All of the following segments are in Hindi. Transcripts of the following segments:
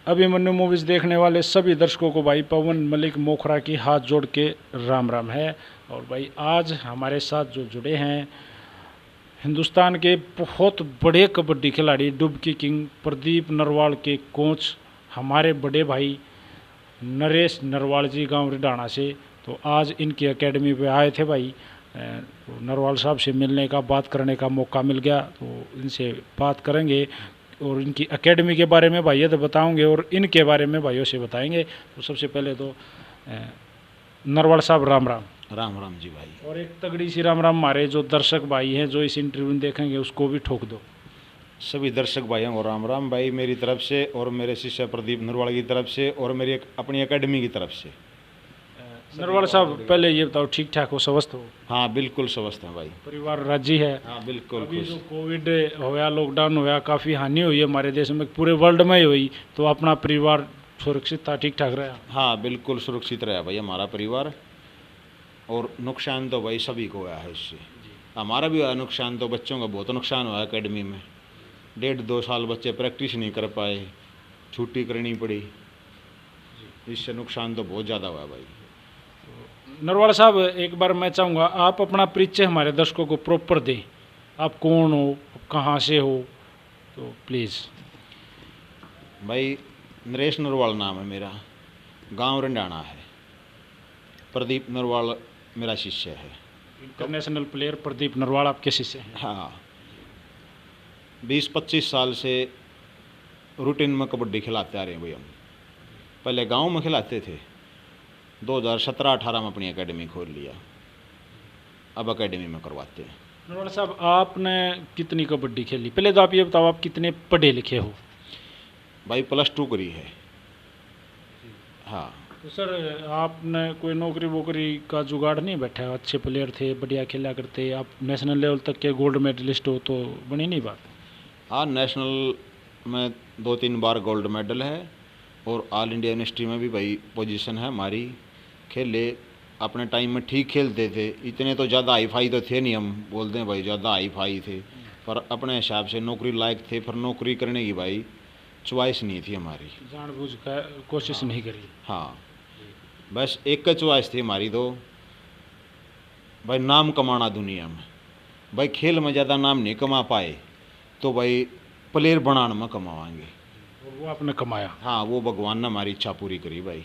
अभिमन्यु मूवीज़ देखने वाले सभी दर्शकों को भाई पवन मलिक मोखरा की हाथ जोड़ के राम राम है। और भाई आज हमारे साथ जो जुड़े हैं हिंदुस्तान के बहुत बड़े कबड्डी खिलाड़ी डुबकी किंग प्रदीप नरवाल के कोच हमारे बड़े भाई नरेश नरवाल जी गांव रिडाणा से। तो आज इनकी एकेडमी पे आए थे भाई, नरवाल साहब से मिलने का बात करने का मौका मिल गया, तो इनसे बात करेंगे और इनकी एकेडमी के बारे में भाइयों तो बताऊंगे और इनके बारे में भाइयों से बताएंगे। तो सबसे पहले तो नरवाल साहब राम राम। राम राम जी भाई। और एक तगड़ी सी राम राम हमारे जो दर्शक भाई हैं जो इस इंटरव्यू में देखेंगे उसको भी ठोक दो। सभी दर्शक भाइयों को राम राम भाई, मेरी तरफ से और मेरे शिष्य प्रदीप नरवाल की तरफ से और मेरी अपनी एकेडमी की तरफ से। नरवाल साहब पहले ये बताओ, ठीक ठाक हो, स्वस्थ हो? हाँ बिल्कुल स्वस्थ हैं भाई, परिवार राजी है? हाँ बिल्कुल अभी खुश। जो कोविड होया, लॉकडाउन होया, काफ़ी हानि हुई है हमारे देश में, पूरे वर्ल्ड में ही हुई, तो अपना परिवार सुरक्षित था, ठीक ठाक रहा? हाँ बिल्कुल सुरक्षित रहा भाई हमारा परिवार, और नुकसान तो भाई सभी को हुआ है इससे। हमारा भी हुआ नुकसान, तो बच्चों का बहुत नुकसान हुआ एकेडमी में। 1.5-2 साल बच्चे प्रैक्टिस नहीं कर पाए, छुट्टी करनी पड़ी, इससे नुकसान तो बहुत ज़्यादा हुआ भाई। नरवाल साहब एक बार मैं चाहूँगा आप अपना परिचय हमारे दर्शकों को प्रॉपर दें, आप कौन हो, कहाँ से हो, तो प्लीज़। भाई नरेश नरवाल नाम है मेरा, गांव रंडाणा है। प्रदीप नरवाल मेरा शिष्य है। इंटरनेशनल प्लेयर प्रदीप नरवाल आपके शिष्य हैं? हाँ, 20-25 साल से रूटीन में कबड्डी खिलाते आ रहे हैं भाई हम। पहले गांव में खिलाते थे, 2017-18 में अपनी एकेडमी खोल लिया, अब एकेडमी में करवाते हैं। नरवाल साहब आपने कितनी कबड्डी खेली? पहले तो आप ये बताओ आप कितने पढ़े लिखे हो? भाई +2 करी है। हाँ। तो सर आपने कोई नौकरी वोकरी का जुगाड़ नहीं बैठा? अच्छे प्लेयर थे, बढ़िया खेला करते, आप नेशनल लेवल तक के गोल्ड मेडलिस्ट हो, तो बनी नहीं बात? हाँ, नेशनल में 2-3 बार गोल्ड मेडल है, और ऑल इंडिया यूनिवर्सिटी में भी भाई पोजीशन है हमारी। खेले अपने टाइम में ठीक खेलते थे, इतने तो ज़्यादा हाई फाई तो थे नहीं, हम बोलते हैं भाई ज़्यादा हाई फाई थे, पर अपने हिसाब से नौकरी लायक थे। पर नौकरी करने की भाई चॉइस नहीं थी हमारी, जानबूझ कर कोशिश नहीं करी? हाँ, बस एक चॉइस थी हमारी, तो भाई नाम कमाना दुनिया में। भाई खेल में ज़्यादा नाम नहीं कमा पाए तो भाई प्लेयर बनाने में कमावाएंगे, और वो आपने कमाया? हाँ, वो भगवान ने हमारी इच्छा पूरी करी भाई।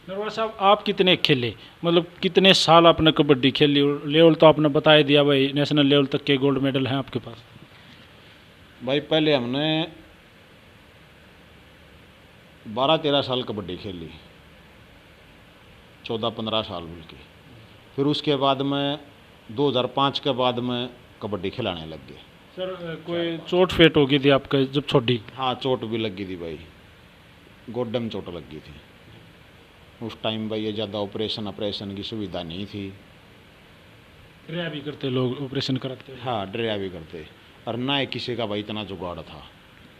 नरवाल साहब आप कितने खेले, मतलब कितने साल आपने कबड्डी खेली? लेवल तो आपने बता ही दिया भाई, नेशनल लेवल तक के गोल्ड मेडल हैं आपके पास। भाई पहले हमने 12-13 साल कबड्डी खेली, 14-15 साल बल्कि। फिर उसके बाद में 2005 के बाद में कबड्डी खिलाने लग गए। सर कोई चोट फेट हो गई थी आपके जब छोटी? हाँ, चोट भी लग गई थी भाई, गोड्डे में चोट लग गई थी उस टाइम भाई। ये ज़्यादा ऑपरेशन की सुविधा नहीं थी, डरा भी करते लोग, ऑपरेशन कराते? हाँ, डरा भी करते, और ना ही किसी का भाई इतना जुगाड़ था,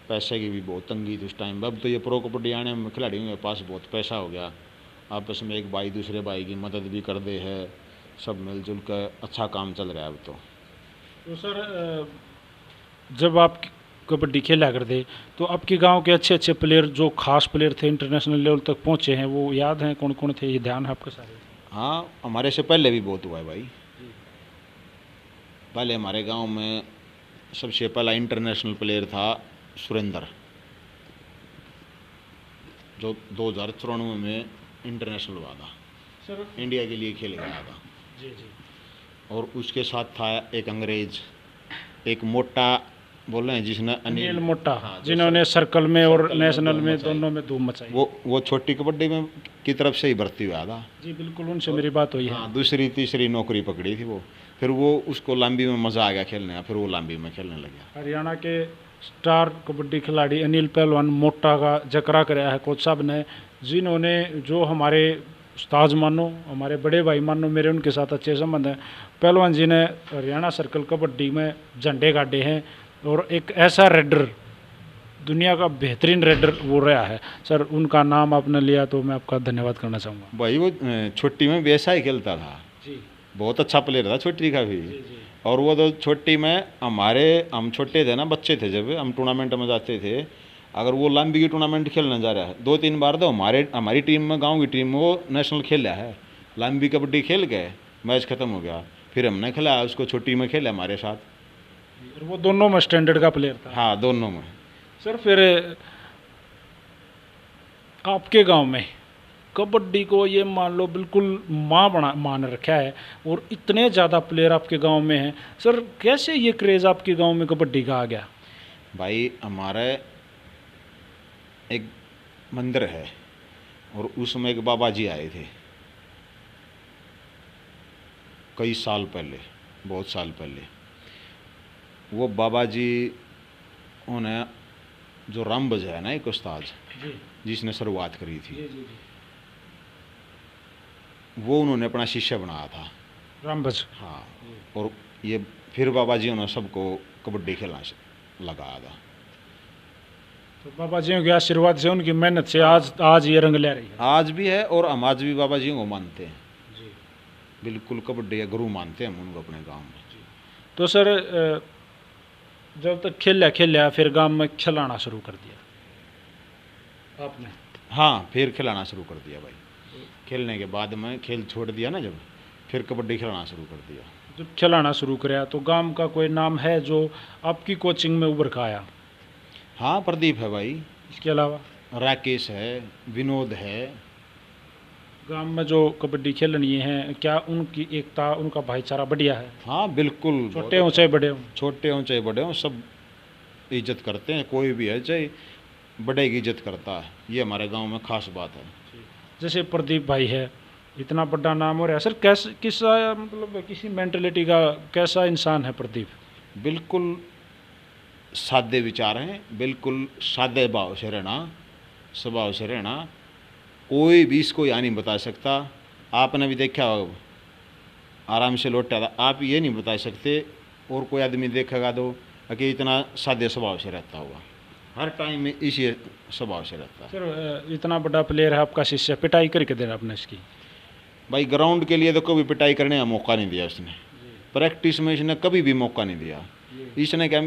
पैसे की भी बहुत तंगी थी उस टाइम। अब तो ये प्रो कबड्डी आने में खिलाड़ियों के पास बहुत पैसा हो गया, आपस में एक भाई दूसरे भाई की मदद भी कर दे है, सब मिलजुल कर अच्छा काम चल रहा है अब तो सर जब आप कबड्डी खेला करते तो आपके गांव के अच्छे अच्छे प्लेयर, जो खास प्लेयर थे इंटरनेशनल लेवल तक पहुंचे हैं, वो याद हैं कौन कौन थे? ये ध्यान है आपके सारे? हाँ, हमारे से पहले भी बहुत हुआ है भाई। पहले हमारे गांव में सबसे पहला इंटरनेशनल प्लेयर था सुरेंद्र, जो 2094 में इंटरनेशनल हुआ था, सर इंडिया के लिए खेल गया था। जी जी। और उसके साथ था एक अंग्रेज, एक मोटा बोल रहे हैं जिसने अनिल मोटा, हाँ, जिन्होंने सर्कल में और सर्कल में नेशनल धूम में मचाई। दोनों में धूम मचाई। वो छोटी कबड्डी में की तरफ से ही भर्ती हुआ था। जी बिल्कुल, उनसे मेरी बात हुई है। हाँ, दूसरी तीसरी नौकरी पकड़ी थी वो, फिर वो उसको लांबी में मज़ा आ गया खेलने का, फिर वो लांबी में खेलने लगा। हरियाणा के स्टार कबड्डी खिलाड़ी अनिल पहलवान मोटा का जिक्र कराया है कोच साहब ने, जिन्होंने जो हमारे उस्ताद मानो, हमारे बड़े भाई मानो, मेरे उनके साथ अच्छे संबंध हैं। पहलवान जी ने हरियाणा सर्कल कबड्डी में झंडे गाड़े हैं, और एक ऐसा रेडर, दुनिया का बेहतरीन रेडर वो रहा है। सर उनका नाम आपने लिया तो मैं आपका धन्यवाद करना चाहूँगा। भाई वो छोटी में भी ऐसा ही खेलता था जी, बहुत अच्छा प्लेयर था छोटी का भी। जी जी। और वो तो छोटी में हम छोटे थे ना, बच्चे थे जब हम टूर्नामेंट में जाते थे, अगर वो लंबी की टूर्नामेंट खेलने जा रहा है, 2-3 बार तो हमारी टीम में, गांव की टीम में वो नेशनल खेला है, लंबी कबड्डी खेल गए, मैच खत्म हो गया, फिर हमने खिलाया उसको, छोटी में खेला हमारे साथ। और वो दोनों में स्टैंडर्ड का प्लेयर था। हाँ, दोनों में। सर फिर आपके गांव में कबड्डी को ये मान लो बिल्कुल मान रखा है, और इतने ज़्यादा प्लेयर आपके गांव में हैं, सर कैसे ये क्रेज़ आपके गांव में कबड्डी का आ गया? भाई हमारे एक मंदिर है और उसमें एक बाबा जी आए थे कई साल पहले, बहुत साल पहले। वो बाबा जी उन्हें जो रामबज है ना, एक उस्ताद जिसने शुरुआत करी थी, जी। वो उन्होंने अपना शिष्य बनाया था, रामबज। हाँ। और ये फिर बाबा जी उन्होंने सबको कबड्डी खेलना लगाया था। तो बाबा जी के आशीर्वाद से, उनकी मेहनत से आज ये रंग ले रही है। आज भी है, और हम आज भी बाबा जी को मानते हैं जी। बिल्कुल, कबड्डी का गुरु मानते हैं हम उनको अपने गांव में। तो सर जब तक खेला फिर गांव में खिलाना शुरू कर दिया आपने? हाँ, फिर खिलाना शुरू कर दिया भाई। खेलने के बाद में खेल छोड़ दिया ना जब, फिर कबड्डी खिलाना शुरू कर दिया। जब खिलाना शुरू कराया तो गांव का कोई नाम है जो आपकी कोचिंग में उभर का आया? हाँ, प्रदीप है भाई, इसके अलावा राकेश है, विनोद है। गांव में जो कबड्डी खेलनी है, क्या उनकी एकता, उनका भाईचारा बढ़िया है? हाँ बिल्कुल, छोटे हों चाहे बड़े हों? छोटे हों चाहे बड़े हों, सब इज्जत करते हैं। कोई भी है चाहे बड़े की इज्जत करता है, ये हमारे गांव में खास बात है। जैसे प्रदीप भाई है, इतना बड़ा नाम हो रहा है, सर कैसे, किसा मतलब किसी मेंटलिटी का कैसा इंसान है प्रदीप? बिल्कुल सादे विचार हैं, बिल्कुल सादे भाव से रहना, स्वभाव से रहना। कोई भी इसको यहाँ नहीं बता सकता। आपने भी देखा होगा, आराम से लौटा था, आप ये नहीं बता सकते और कोई आदमी देखेगा तो कि इतना सादे स्वभाव से रहता होगा। हर टाइम में इसी स्वभाव से रहता है। सर इतना बड़ा प्लेयर है आपका शिष्य, पिटाई करके देना आपने इसकी? भाई ग्राउंड के लिए तो कभी पिटाई करने का मौका नहीं दिया उसने, प्रैक्टिस में इसने कभी भी मौका नहीं दिया। इसने क्या,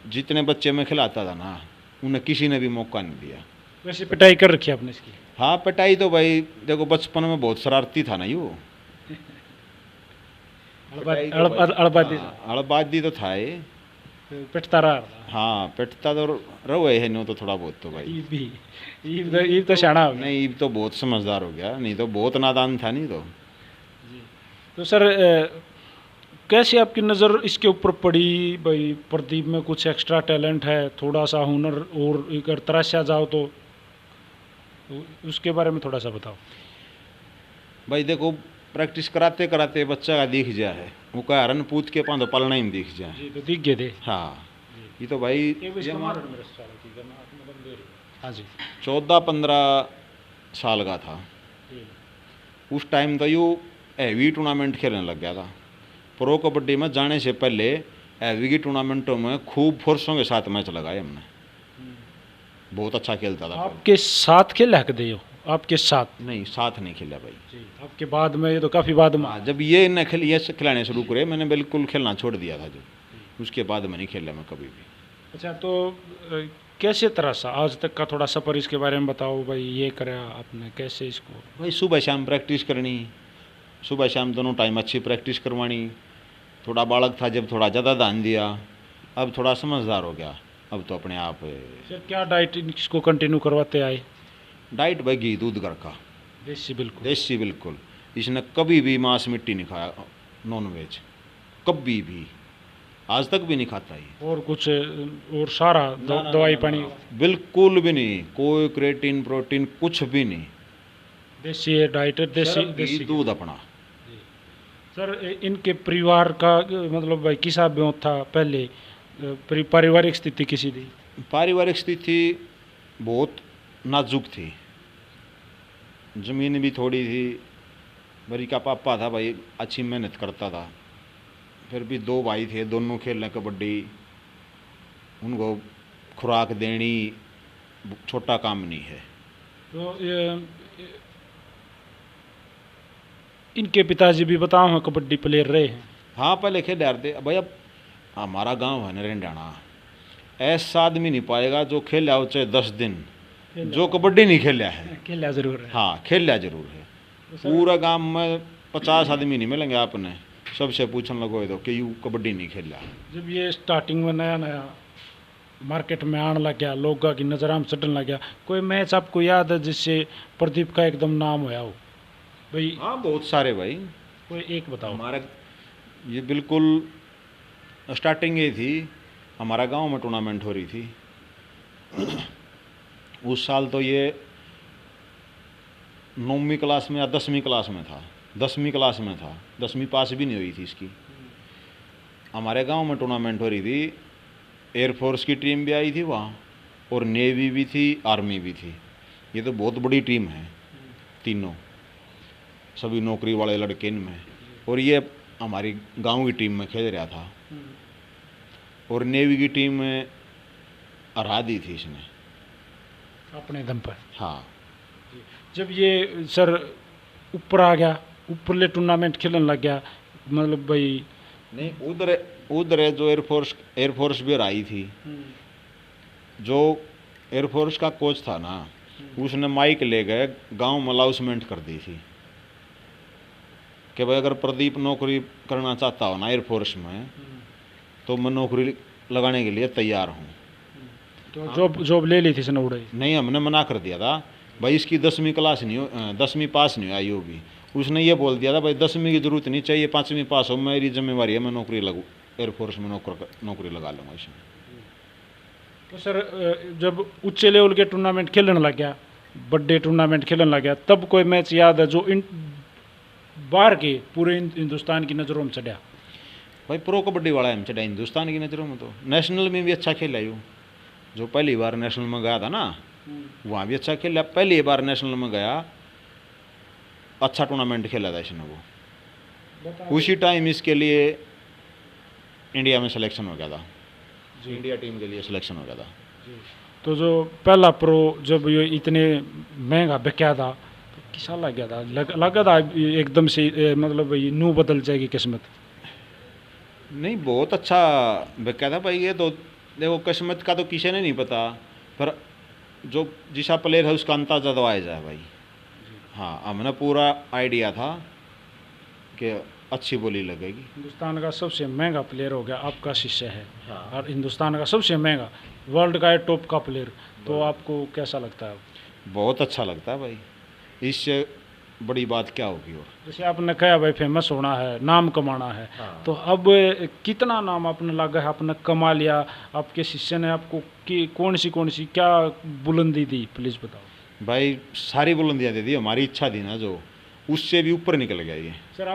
जितने बच्चे में खिलाता था ना, उन्हें किसी ने भी मौका नहीं दिया। वैसे पिटाई कर रखी है आपने इसकी? हाँ, पिटाई तो भाई देखो, बचपन में बहुत शरारती था ना यो। अड़बादी तो था ये, पिटता रहा। हाँ, पिटता तो रहो है नहीं तो थोड़ा बहुत तो भाई। ईब तो शाना हो गया। नहीं, ईब तो बहुत समझदार हो गया, नहीं तो बहुत नादान था नहीं तो। तो सर कैसे आपकी नज़र इसके ऊपर पड़ी भाई, प्रदीप में कुछ एक्स्ट्रा टैलेंट है, थोड़ा सा हुनर, और अगर तराशा जाओ तो उसके बारे में थोड़ा सा बताओ। भाई देखो, प्रैक्टिस कराते कराते बच्चा का दिख जाए है, वो कह रन पूछ के पाँच पलना ही दिख जाए। जी, तो दिख गए थे। हाँ, ये तो भाई हाँ जी, 14-15 साल का था उस टाइम, तो यू हैवी टूर्नामेंट खेलने लग गया था। प्रो कबड्डी में जाने से पहले हैवी की टूर्नामेंटों में खूब फोर्सों के साथ मैच लगाए हमने, बहुत अच्छा खेलता था। आपके साथ खेला कदे हो? आपके साथ? नहीं, साथ नहीं खेला भाई जी, आपके बाद में, ये तो काफ़ी बाद में। जब ये न ये खिलाने शुरू करे, मैंने बिल्कुल खेलना छोड़ दिया था जब, उसके बाद मैं नहीं खेला मैं कभी भी। अच्छा, तो कैसे तरह सा आज तक का थोड़ा सफ़र इसके बारे में बताओ भाई, ये करा आपने कैसे इसको? भाई सुबह शाम प्रैक्टिस करनी, सुबह शाम दोनों टाइम अच्छी प्रैक्टिस करवानी। थोड़ा बालक था जब थोड़ा ज़्यादा ध्यान दिया, अब थोड़ा समझदार हो गया, अब तो अपने आप। सर क्या डाइट इसको कंटिन्यू करवाते आए? डाइट भाई घी दूध घर का, देसी बिल्कुल। देसी बिल्कुल। इसने कभी भी मांस मिट्टी नहीं खाया, नॉन वेज कभी भी, आज तक भी नहीं खाता ये। और कुछ और सारा दवाई पानी? बिल्कुल भी नहीं, कोई क्रेटिन प्रोटीन कुछ भी नहीं, देसी डाइट, देसी दूध अपना। सर इनके परिवार का मतलब भाई किसा ब्यों था पहले, पारिवारिक स्थिति किसी थी? पारिवारिक स्थिति बहुत नाजुक थी, ज़मीन भी थोड़ी थी। मेरी का पापा था भाई, अच्छी मेहनत करता था, फिर भी 2 भाई थे, दोनों खेलने कबड्डी, उनको खुराक देनी छोटा काम नहीं है। तो इनके पिताजी भी बताओ हैं कबड्डी प्लेयर रहे हैं? हाँ, पहले खेल रहे थे भाई। अब हमारा गांव है नरेंडाना, ऐसा आदमी नहीं पाएगा जो खेला हो चाहे 10 दिन, जो कबड्डी नहीं खेला है। खेला जरूर है। हाँ, खेला जरूर है। पूरा गांव में 50 आदमी नहीं मिलेंगे आपने, सबसे पूछने लगो तो कि यू कबड्डी नहीं खेला। जब ये स्टार्टिंग में नया नया मार्केट में आने लग गया, लोग की नज़र में चढ़ने लग गया, कोई मैच आपको याद है जिससे प्रदीप का एकदम नाम होया हो भाई? हाँ, बहुत सारे भाई। कोई एक बताओ। हमारा ये बिल्कुल स्टार्टिंग ये थी, हमारा गांव में टूर्नामेंट हो रही थी। उस साल तो ये 9वीं क्लास में या 10वीं क्लास में था, 10वीं क्लास में था, 10वीं पास भी नहीं हुई थी इसकी। हमारे गांव में टूर्नामेंट हो रही थी, एयरफोर्स की टीम भी आई थी वहाँ, और नेवी भी थी, आर्मी भी थी। ये तो बहुत बड़ी टीम है, तीनों सभी नौकरी वाले लड़के इनमें। और ये हमारी गांव की टीम में खेल रहा था, और नेवी की टीम में हरा दी थी इसने अपने दम पर। हाँ। जब ये सर ऊपर आ गया, ऊपरले टूर्नामेंट खेलने लग गया, मतलब भाई नहीं, उधर जो एयरफोर्स भी आई थी, जो एयरफोर्स का कोच था ना, उसने माइक ले गए गांव में अनाउंसमेंट कर दी थी कि भाई अगर प्रदीप नौकरी करना चाहता हो ना एयरफोर्स में, तो मैं नौकरी लगाने के लिए तैयार हूँ। तो जॉब ले ली थी इसने उड़ाई? नहीं, हमने मना कर दिया था भाई, इसकी 10वीं क्लास नहीं हो, 10वीं पास नहीं आई होगी। उसने ये बोल दिया था भाई 10वीं की ज़रूरत नहीं चाहिए, 5वीं पास हो, मेरी जिम्मेवारी है, मैं नौकरी लगूँ एयरफोर्स में, नौकरी लगा लूँगा इसमें। तो सर जब उच्च लेवल के टूर्नामेंट खेलने लग गया, बड़े टूर्नामेंट खेलने लग गया, तब कोई मैच याद है जो बाहर के पूरे हिंदुस्तान की नज़रों में चढ़ा? भाई प्रो कबड्डी वाला है चढ़ा हिंदुस्तान की नज़रों में। तो नेशनल में भी अच्छा खेला यूँ, जो पहली बार नेशनल में गया था ना, वहाँ भी अच्छा खेला। पहली बार नेशनल में गया, अच्छा टूर्नामेंट खेला था इसने वो। उसी टाइम इसके लिए इंडिया में सिलेक्शन हो गया था, इंडिया टीम के लिए सिलेक्शन हो गया था। तो जो पहला प्रो जब ये इतने महंगा बिका था, तो किसा लग गया था? लगा था एकदम से मतलब ये नू बदल जाएगी किस्मत? नहीं, बहुत अच्छा बिका था भाई। ये तो देखो, किस्मत का तो किसी ने नहीं पता, पर जो जिसा प्लेयर है उसका अंदाजा तो आ जाए भाई। हाँ, हमने पूरा आइडिया था कि अच्छी बोली लगेगी। हिंदुस्तान का सबसे महंगा प्लेयर हो गया, आपका शिष्य है। हाँ। और हिंदुस्तान का सबसे महंगा, वर्ल्ड का है टॉप का प्लेयर, तो आपको कैसा लगता है? बहुत अच्छा लगता है भाई, इससे बड़ी बात क्या होगी। और जैसे आपने कहा भाई फेमस होना है, नाम कमाना है। हाँ। तो अब कितना नाम आपने लगा है, आपने कमा लिया, आपके शिष्य ने आपको कि कौन सी क्या बुलंदी दी, प्लीज़ बताओ। भाई सारी बुलंदियाँ दे दी, हमारी इच्छा थी ना जो, उससे भी ऊपर निकल गया ये। सर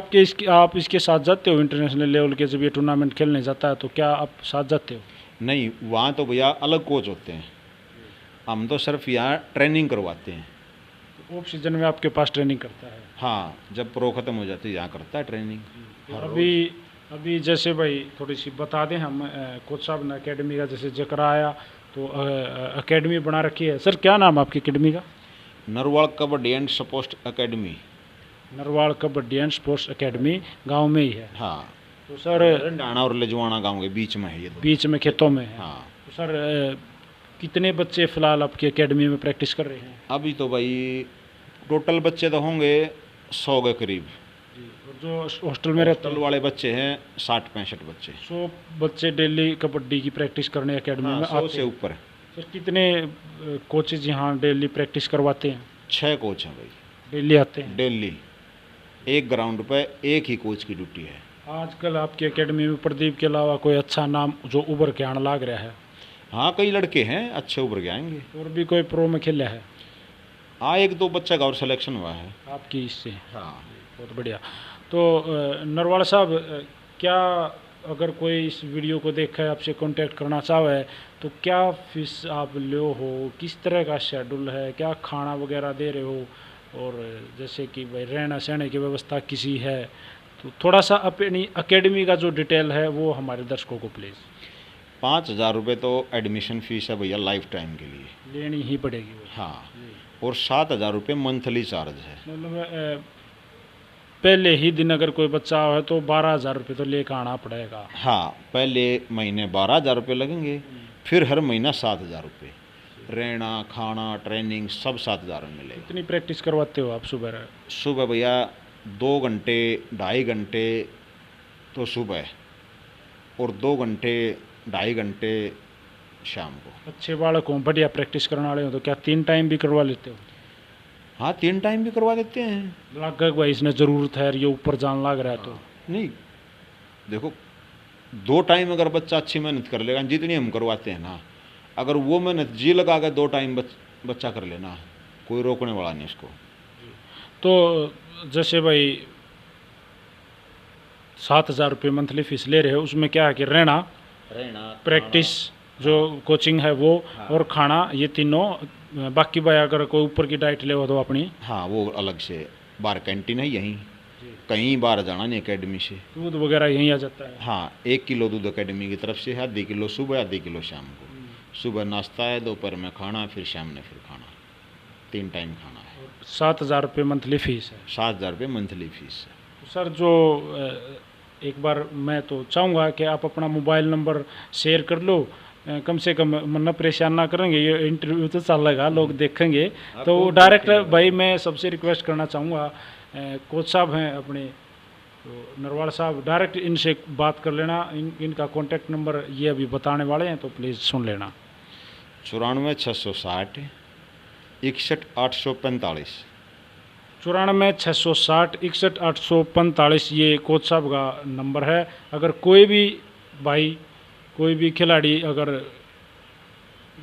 आप इसके साथ जाते हो इंटरनेशनल लेवल के, जब ये टूर्नामेंट खेलने जाता है तो क्या आप साथ जाते हो? नहीं, वहाँ तो भैया अलग कोच होते हैं, हम तो सिर्फ यहाँ ट्रेनिंग करवाते हैं। ऑफ सीजन में आपके पास ट्रेनिंग करता है? हाँ, जब प्रो ख़त्म हो जाती है यहाँ करता है ट्रेनिंग। अभी जैसे भाई थोड़ी सी बता दें, हम कोच साहब ने एकेडमी का जैसे जिक्र आया, तो एकेडमी बना रखी है। सर क्या नाम आपकी एकेडमी का? Narwal kabaddi and sports academy. Narwal kabaddi and sports academy गांव में ही है? हाँ। तो सर डाना और लजवाना गांव के बीच में है ये, बीच में खेतों में है। हाँ। तो सर कितने बच्चे फिलहाल आपकी एकेडमी में प्रैक्टिस कर रहे हैं? अभी तो भाई टोटल बच्चे तो होंगे 100 के करीब जी। और जो हॉस्टल में रहते वाले बच्चे हैं 60-65 बच्चे। 100 बच्चे डेली कबड्डी की प्रैक्टिस करने एकेडमी में आते हैं? 100 से ऊपर। सर कितने कोचेज यहाँ डेली प्रैक्टिस करवाते हैं? 6 कोच हैं भाई, डेली आते हैं? डेली एक ग्राउंड पे एक ही कोच की ड्यूटी है। आजकल आपकी एकेडमी में प्रदीप के अलावा कोई अच्छा नाम जो उभर के आने लग रहा है? हाँ, कई लड़के हैं अच्छे उभर के आएंगे। और भी कोई प्रो में खेला है? हाँ, 1-2 बच्चा का और सिलेक्शन हुआ है आपकी इससे? हाँ। बहुत बढ़िया। तो नरवाल साहब, क्या अगर कोई इस वीडियो को देख कर आपसे कांटेक्ट करना चाहे तो क्या फीस आप लो हो, किस तरह का शेड्यूल है, क्या खाना वगैरह दे रहे हो, और जैसे कि भाई रहना सहने की व्यवस्था किसी है, तो थोड़ा सा अपनी एकेडमी का जो डिटेल है वो हमारे दर्शकों को प्लीज़। 5,000 रुपये तो एडमिशन फ़ीस है भैया, लाइफ टाइम के लिए लेनी ही पड़ेगी वो। हाँ। और 7,000 रुपये मंथली चार्ज है। मतलब पहले ही दिन अगर कोई बच्चा है तो 12,000 रुपये तो लेकर आना पड़ेगा? हाँ, पहले महीने 12,000 रुपये लगेंगे, फिर हर महीना 7,000 रुपये, रहना खाना ट्रेनिंग सब 7,000 में मिलेगा। कितनी प्रैक्टिस करवाते हो आप सुबह? सुबह भैया 2 घंटे 2.5 घंटे तो सुबह, और 2 घंटे 2.5 घंटे शाम को। अच्छे बालक हों, बढ़िया प्रैक्टिस करने वाले हो तो क्या 3 टाइम भी करवा लेते हो? हाँ 3 टाइम भी करवा देते हैं। लग भाई इसने ज़रूरत है, ये ऊपर जान लग रहा है तो नहीं देखो, 2 टाइम अगर बच्चा अच्छी मेहनत कर लेगा, जितनी हम करवाते हैं ना, अगर वो मेहनत जी लगा के 2 टाइम बच्चा कर लेना, कोई रोकने वाला नहीं उसको। तो जैसे भाई 7,000 रुपये मंथली फीस ले रहे हो, उसमें क्या है कि रहना प्रैक्टिस जो कोचिंग है वो, हाँ। और खाना, ये तीनों। बाकी भाई अगर कोई ऊपर की डाइट ले हो तो अपनी, हाँ वो अलग से, बाहर कैंटीन है यहीं, कहीं बाहर जाना नहीं एकेडमी से। दूध वगैरह यहीं आ जाता है? हाँ 1 किलो दूध एकेडमी की तरफ से है, आधी किलो सुबह आधी किलो शाम को। सुबह नाश्ता है, दोपहर में खाना, फिर शाम में फिर खाना, 3 टाइम खाना है। 7,000 रुपये मंथली फीस है? 7,000 रुपये मंथली फीस है। सर जो एक बार मैं तो चाहूँगा कि आप अपना मोबाइल नंबर शेयर कर लो, कम से कम मन परेशान ना करेंगे, ये इंटरव्यू तो चलेगा, लोग देखेंगे तो डायरेक्ट। भाई मैं सबसे रिक्वेस्ट करना चाहूँगा, कोच साहब हैं अपने तो नरवाल साहब, डायरेक्ट इनसे बात कर लेना। इनका कॉन्टैक्ट नंबर ये अभी बताने वाले हैं, तो प्लीज़ सुन लेना। 94 660 61 845। 94 660 61 845 ये कोच साहब का नंबर है। अगर कोई भी भाई, कोई भी खिलाड़ी अगर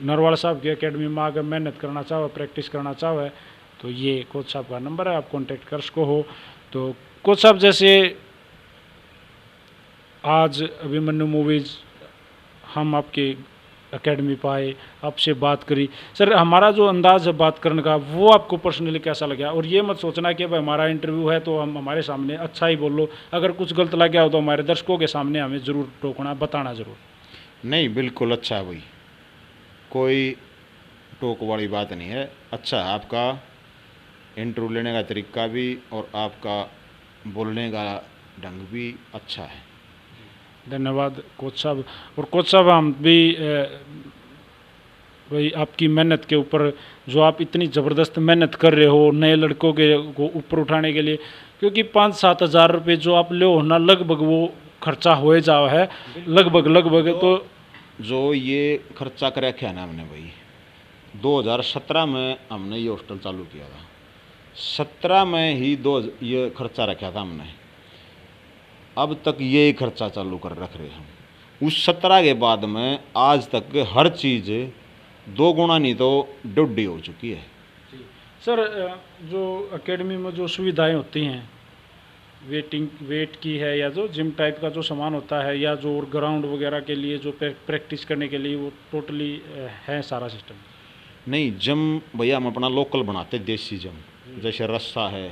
नरवाल साहब की एकेडमी में आकर मेहनत करना चाहो, प्रैक्टिस करना चाहो, तो ये कोच साहब का नंबर है, आप कांटेक्ट कर सको हो। तो कोच साहब जैसे आज अभिमन्यु मूवीज़ हम आपके एकेडमी पर आए, आपसे बात करी, सर हमारा जो अंदाज़ है बात करने का वो आपको पर्सनली कैसा लगा? और ये मत सोचना कि भाई हमारा इंटरव्यू है तो हम हमारे सामने अच्छा ही बोल लो, अगर कुछ गलत लग गया हो तो हमारे दर्शकों के सामने हमें ज़रूर टोकना, बताना ज़रूर। नहीं बिल्कुल अच्छा है भाई, कोई टोक वाली बात नहीं है। अच्छा है आपका इंटरव्यू लेने का तरीका भी, और आपका बोलने का ढंग भी अच्छा है। धन्यवाद कोच साहब। और कोच साहब हम भी भाई आपकी मेहनत के ऊपर, जो आप इतनी ज़बरदस्त मेहनत कर रहे हो नए लड़कों के को ऊपर उठाने के लिए, क्योंकि 5-7 हज़ार रुपये जो आप ले हो ना, लगभग वो खर्चा हो जाओ है, लगभग तो जो ये खर्चा कर रखा है ना हमने भाई, 2017 में हमने ये हॉस्टल चालू किया था, 17 में ही ये खर्चा रखा था हमने, अब तक ये खर्चा चालू कर रख रहे हम। उस 17 के बाद में आज तक हर चीज़ 2 गुना नहीं तो 1.5 हो चुकी है। सर जो एकेडमी में जो सुविधाएं होती हैं, वेट की है, या जो जिम टाइप का जो सामान होता है, या जो ग्राउंड वगैरह के लिए जो प्रैक्टिस करने के लिए, वो टोटली है सारा सिस्टम? नहीं जम भैया हम अपना लोकल बनाते, देसी जम, जैसे रस्सा है,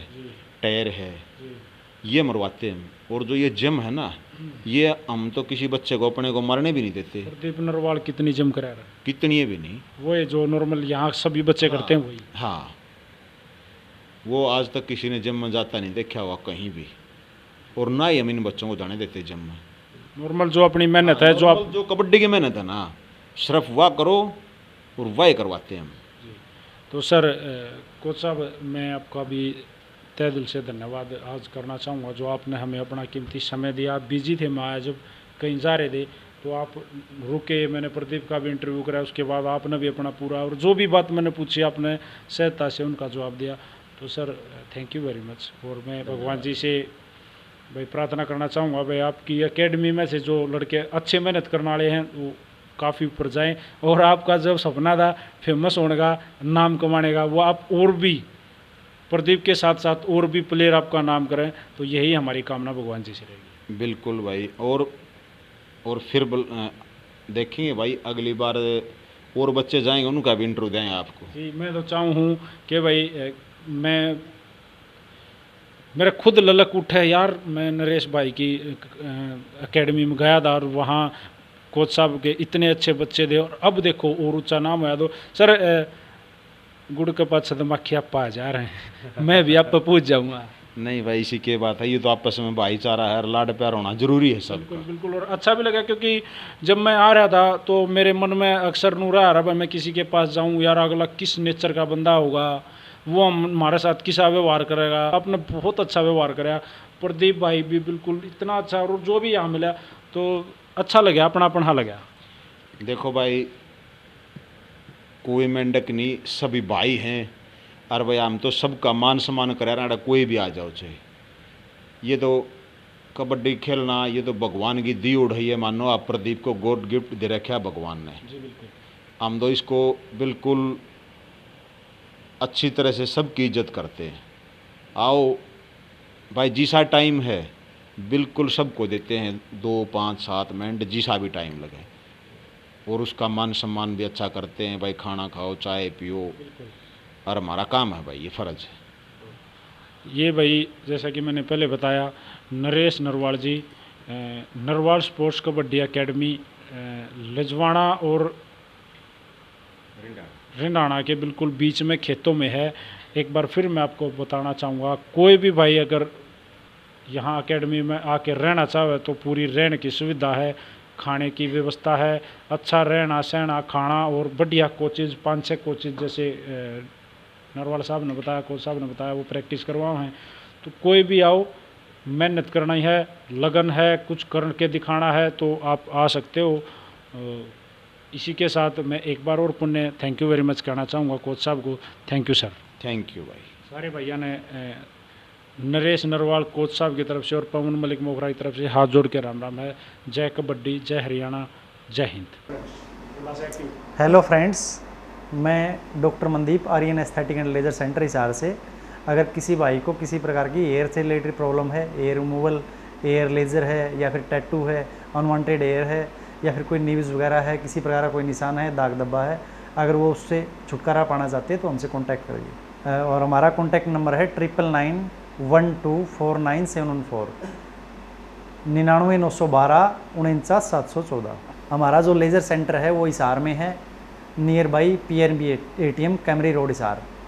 टायर है, ये मरवाते हैं। और जो ये जिम है ना, ये हम तो किसी बच्चे को अपने को मरने भी नहीं देते। प्रदीप नरवाल कितनी जिम करा रहा है? कितनी भी नहीं, वो है जो नॉर्मल यहाँ सभी बच्चे करते हैं वही। हाँ वो आज तक किसी ने जिम में जाता नहीं देखा हुआ कहीं भी, और ना ही हम इन बच्चों को जाने देते जिम में। नॉर्मल जो अपनी मेहनत है, जो आप जो कबड्डी की मेहनत है ना, सिर्फ वह करो और वह करवाते हैं हम। तो सर कोच साहब मैं आपका भी तहे दिल से धन्यवाद आज करना चाहूँगा, जो आपने हमें अपना कीमती समय दिया। आप बिजी थे, मैं आया जब कहीं जा रहे थे तो आप रुके, मैंने प्रदीप का भी इंटरव्यू कराया, उसके बाद आपने भी अपना पूरा, और जो भी बात मैंने पूछी आपने सहजता से उनका जवाब दिया। तो sir thank you very much. और मैं भगवान जी से भाई प्रार्थना करना चाहूँगा भाई आपकी एकेडमी में से जो लड़के अच्छे मेहनत करने वाले हैं वो काफ़ी ऊपर जाएं, और आपका जो सपना था फेमस होने का, नाम कमाने का, वो आप और भी प्रदीप के साथ साथ और भी प्लेयर आपका नाम करें, तो यही हमारी कामना भगवान जी से रहेगी। बिल्कुल भाई, और फिर देखेंगे भाई अगली बार और बच्चे जाएंगे उनका भी इंटरव्यू देंगे आपको। जी मैं तो चाहूँ कि भाई मेरा खुद ललक उठा है यार, मैं नरेश भाई की एकेडमी में गया था और वहाँ कोच साहब के इतने अच्छे बच्चे थे, और अब देखो और ऊंचा नाम आया। तो सर गुड़ के पास तो मक्खी आप आ जा रहे हैं, मैं भी आप पर पूछ जाऊँगा। नहीं भाई, इसी की बात है, ये तो आपस में भाईचारा है और लाड प्यार होना जरूरी है सबका। बिल्कुल बिल्कुल। और अच्छा भी लगा क्योंकि जब मैं आ रहा था तो मेरे मन में अक्सर नूरा आ रहा, भाई मैं किसी के पास जाऊं यार, अगला किस नेचर का बंदा होगा, वो हमारे साथ किसा व्यवहार करेगा। आपने बहुत अच्छा व्यवहार कराया। प्रदीप भाई भी बिल्कुल इतना अच्छा, और जो भी यहाँ मिला तो अच्छा लगा, अपना लगा। देखो भाई, कोई मेंढक नहीं, सभी भाई हैं। और भाई हम तो सबका मान सम्मान करा रहा, कोई भी आ जाओ चाहे। ये तो कबड्डी खेलना, ये तो भगवान की दी उड़ है, मानो आप प्रदीप को गॉड गिफ्ट दे रखा है भगवान ने। जी बिल्कुल। हम तो इसको बिल्कुल अच्छी तरह से सबकी इज्जत करते हैं। आओ भाई, जिसा टाइम है बिल्कुल सबको देते हैं, 2, 5, 7 मिनट जिसा भी टाइम लगे, और उसका मान सम्मान भी अच्छा करते हैं। भाई खाना खाओ, चाय पियो, और हमारा काम है भाई, ये फ़र्ज़ है। ये भाई जैसा कि मैंने पहले बताया, नरेश नरवाल जी, नरवाल स्पोर्ट्स कबड्डी एकेडमी लजवाड़ा और रिंडाना के बिल्कुल बीच में खेतों में है। एक बार फिर मैं आपको बताना चाहूँगा, कोई भी भाई अगर यहाँ एकेडमी में आके रहना चाहे तो पूरी रहने की सुविधा है, खाने की व्यवस्था है, अच्छा रहना सहना खाना, और बढ़िया कोचेज, 5-6 कोचेज जैसे नरवाल साहब ने बताया, कोच साहब ने बताया, वो प्रैक्टिस करवाओ हैं। तो कोई भी आओ, मेहनत करना ही है, लगन है, कुछ करके दिखाना है तो आप आ सकते हो। इसी के साथ मैं एक बार और पुण्य थैंक यू वेरी मच कहना चाहूँगा कोच साहब को। Thank you sir. Thank you भाई। सारे भैया ने नरेश नरवाल कोच साहब की तरफ से और पवन मलिक मोखरा की तरफ से हाथ जोड़ के राम राम है। जय कबड्डी, जय हरियाणा, जय हिंद। हेलो फ्रेंड्स, मैं doctor Mandeep, Aryan aesthetic and laser centre Hisar से। अगर किसी भाई को किसी प्रकार की एयर से रिलेटेड प्रॉब्लम है, एयर रिमूवल, एयर लेज़र है, या फिर टैटू है, अनवांटेड एयर है, या फिर कोई नीव्स वगैरह है, किसी प्रकार का कोई निशान है, दाग धब्बा है, अगर वो उससे छुटकारा पाना चाहते हैं तो हमसे कॉन्टैक्ट करिए। और हमारा कॉन्टैक्ट नंबर है 9991249714, 9991249714। हमारा जो लेज़र सेंटर है वो हिसार में है, near by PNB ATM, Kaimri road Hisar.